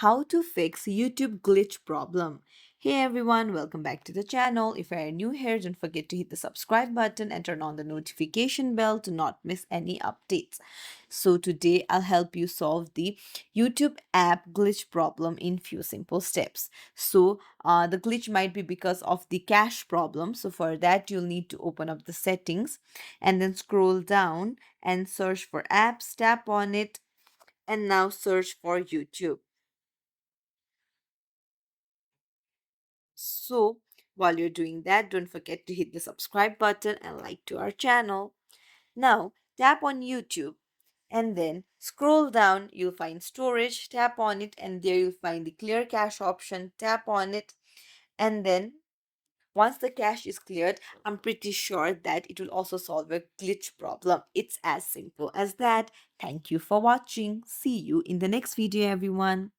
how to fix YouTube glitch problem. Hey everyone, welcome back to the channel. If you are new here, don't forget to hit the subscribe button and turn on the notification bell to not miss any updates. So today I'll help you solve the YouTube app glitch problem in few simple steps. The glitch might be because of the cache problem. So for that, you'll need to open up the settings and then scroll down and search for apps, tap on it, and now search for YouTube. So while you're doing that, don't forget to hit the subscribe button and like to our channel. Now tap on YouTube and then scroll down. You'll find storage, tap on it, and there you'll find the clear cache option. Tap on it, and then once the cache is cleared, I'm pretty sure that it will also solve a glitch problem. It's as simple as that. Thank you for watching. See you in the next video, everyone.